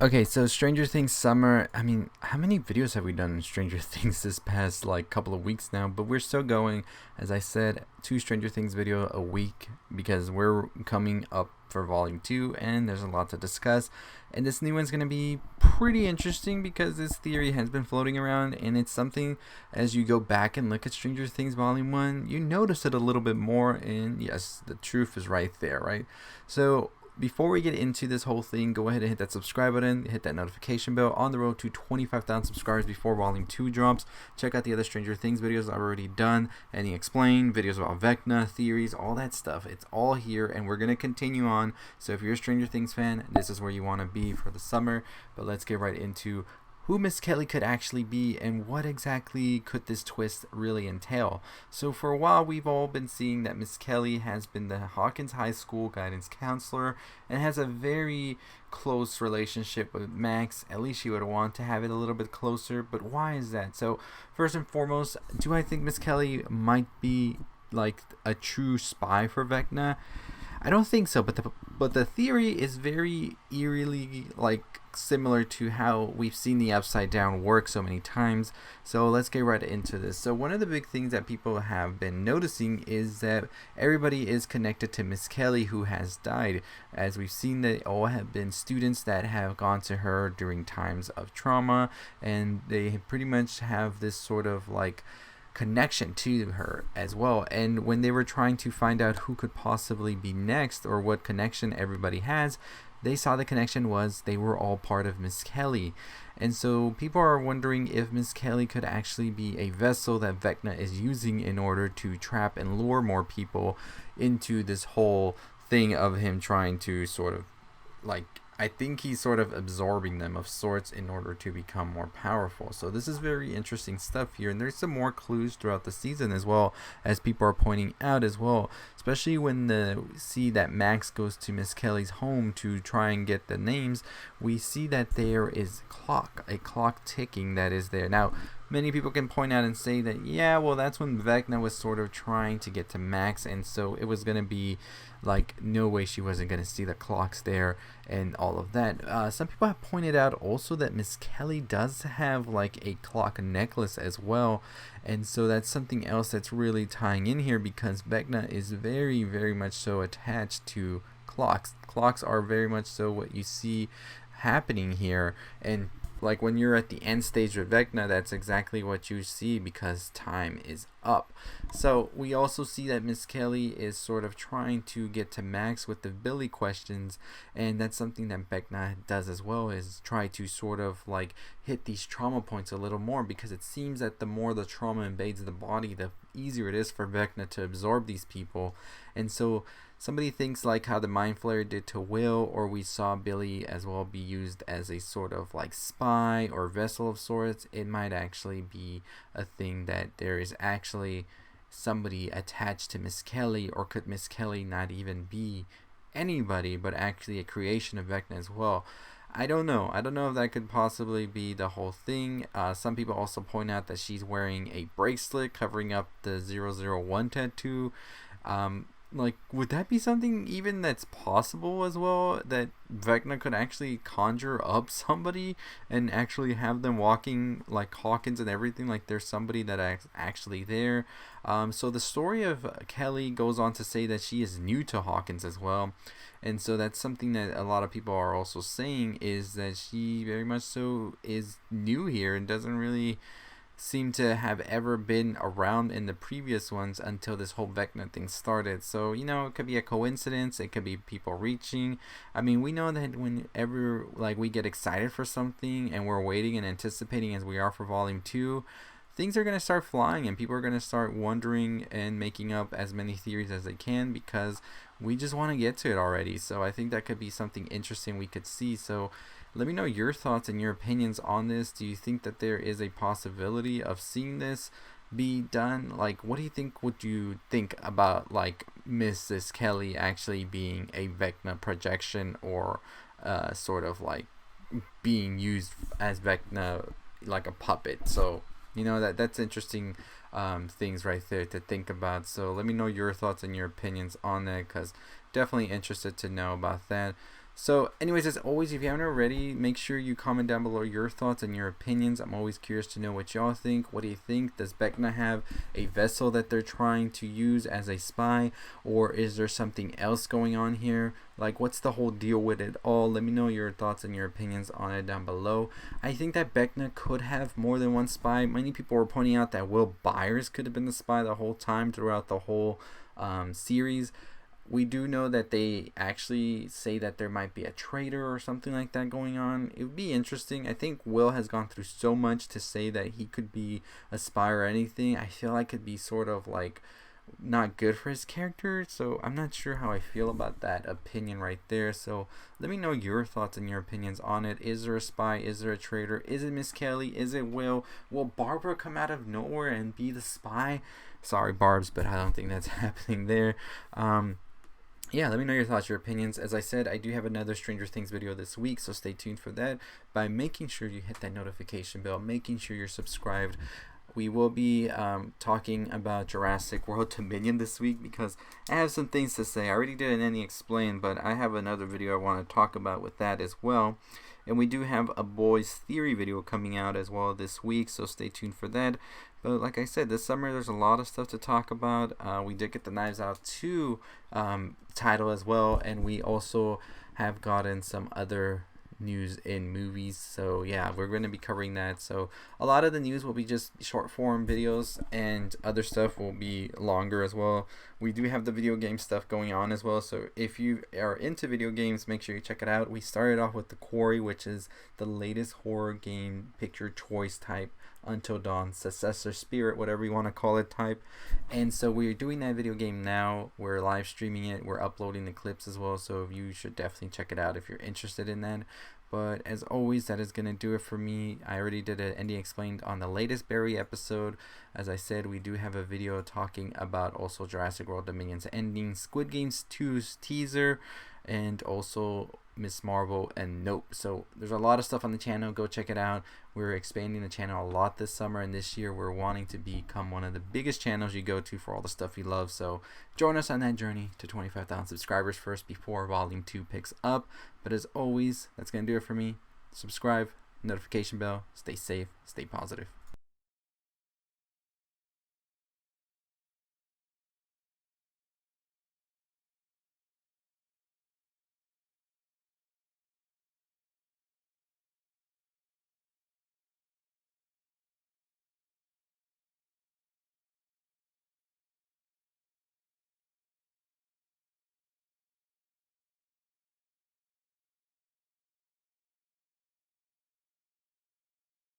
Okay, so Stranger Things summer. I mean, how many videos have we done in Stranger Things this past like couple of weeks now? But we're still going. As I said, two Stranger Things video a week because we're coming up for volume 2 and there's a lot to discuss. And this new one's going to be pretty interesting because this theory has been floating around and it's something as you go back and look at Stranger Things volume 1, you notice it a little bit more and yes, the truth is right there, right? So before we get into this whole thing, go ahead and hit that subscribe button, hit that notification bell. On the road to 25,000 subscribers before Volume 2 drops. Check out the other Stranger Things videos I've already done. Any explain, videos about Vecna, theories, all that stuff. It's all here, and we're going to continue on. So if you're a Stranger Things fan, this is where you want to be for the summer. But let's get right into who Miss Kelly could actually be and what exactly could this twist really entail. So for a while we've all been seeing that Miss Kelly has been the Hawkins High School guidance counselor and has a very close relationship with Max. At least she would want to have it a little bit closer, but why is that? So first and foremost, do I think Miss Kelly might be like a true spy for Vecna? I don't think so, but the theory is very eerily like similar to how we've seen the Upside Down work so many times. So let's get right into this. So one of the big things that people have been noticing is that everybody is connected to Miss Kelly who has died. As we've seen, they all have been students that have gone to her during times of trauma, and they pretty much have this sort of like connection to her as well. And when they were trying to find out who could possibly be next or what connection everybody has, they saw the connection was they were all part of Miss Kelly. And so people are wondering if Miss Kelly could actually be a vessel that Vecna is using in order to trap and lure more people into this whole thing of him trying to sort of like, I think he's sort of absorbing them of sorts in order to become more powerful. So this is very interesting stuff here, and there's some more clues throughout the season as well, as people are pointing out as well, especially when the see that Max goes to Miss Kelly's home to try and get the names. We see that there is a clock ticking that is there. Now, many people can point out and say that, yeah, well, that's when Vecna was sort of trying to get to Max, and so it was going to be like no way she wasn't going to see the clocks there and all of that. Some people have pointed out also that Miss Kelly does have like a clock necklace as well, and so that's something else that's really tying in here because Vecna is very, very much so attached to clocks. Clocks are very much so what you see happening here, and like when you're at the end stage with Vecna, that's exactly what you see because time is up. So we also see that Miss Kelly is sort of trying to get to Max with the Billy questions, and that's something that Vecna does as well, is try to sort of like hit these trauma points a little more because it seems that the more the trauma invades the body, the easier it is for Vecna to absorb these people. And so somebody thinks like how the Mind Flayer did to Will, or we saw Billy as well be used as a sort of like spy or vessel of sorts. It might actually be a thing that there is actually somebody attached to Miss Kelly, or could Miss Kelly not even be anybody but actually a creation of Vecna as well. I don't know. I don't know if that could possibly be the whole thing. Some people also point out that she's wearing a bracelet covering up the 001 tattoo. Like, would that be something even that's possible as well, that Vecna could actually conjure up somebody and actually have them walking like Hawkins and everything, like there's somebody that actually there. So the story of Kelly goes on to say that she is new to Hawkins as well, and so that's something that a lot of people are also saying, is that she very much so is new here and doesn't really seem to have ever been around in the previous ones until this whole Vecna thing started. So, you know, it could be a coincidence, it could be people reaching. I mean, we know that whenever like we get excited for something and we're waiting and anticipating as we are for volume 2, things are going to start flying and people are going to start wondering and making up as many theories as they can because we just want to get to it already. So I think that could be something interesting we could see. So let me know your thoughts and your opinions on this. Do you think that there is a possibility of seeing this be done? Like, what do you think? Would you think about like Mrs. Kelly actually being a Vecna projection, or sort of like being used as Vecna like a puppet? So you know that's interesting things right there to think about. So let me know your thoughts and your opinions on that, because definitely interested to know about that. So anyways, as always, if you haven't already, make sure you comment down below your thoughts and your opinions. I'm always curious to know what y'all think. What do you think? Does Vecna have a vessel that they're trying to use as a spy, or is there something else going on here? Like, what's the whole deal with it all? Let me know your thoughts and your opinions on it down below. I think that Vecna could have more than one spy. Many people were pointing out that Will Byers could have been the spy the whole time throughout the whole series. We do know that they actually say that there might be a traitor or something like that going on. It would be interesting. I think Will has gone through so much to say that he could be a spy or anything. I feel like it'd be sort of like not good for his character. So I'm not sure how I feel about that opinion right there. So let me know your thoughts and your opinions on it. Is there a spy? Is there a traitor? Is it Miss Kelly? Is it Will? Will Barbara come out of nowhere and be the spy? Sorry, Barbs, but I don't think that's happening there. Yeah, let me know your thoughts, your opinions. As I said, I do have another Stranger Things video this week, so stay tuned for that by making sure you hit that notification bell, making sure you're subscribed. We will be talking about Jurassic World Dominion this week because I have some things to say. I already did an Any Explain, but I have another video I want to talk about with that as well. And we do have a Boys Theory video coming out as well this week, so stay tuned for that. But like I said, this summer there's a lot of stuff to talk about. We did get the Knives Out 2 title as well, and we also have gotten some other news in movies. So yeah, we're going to be covering that. So a lot of the news will be just short form videos, and other stuff will be longer as well. We do have the video game stuff going on as well, so if you are into video games, make sure you check it out. We started off with The Quarry, which is the latest horror game picture choice type Until Dawn successor spirit, whatever you want to call it, type. And so we're doing that video game now. We're live streaming it, we're uploading the clips as well, so you should definitely check it out if you're interested in that. But as always, that is going to do it for me. I already did an Indie Explained on the latest Barry episode. As I said, we do have a video talking about also Jurassic World Dominion's ending, Squid Games 2's teaser, and also Miss Marvel and Nope. So there's a lot of stuff on the channel. Go check it out. We're expanding the channel a lot this summer, and this year we're wanting to become one of the biggest channels you go to for all the stuff you love. So join us on that journey to 25,000 subscribers first before Volume 2 picks up. But as always, that's going to do it for me. Subscribe, notification bell, stay safe, stay positive.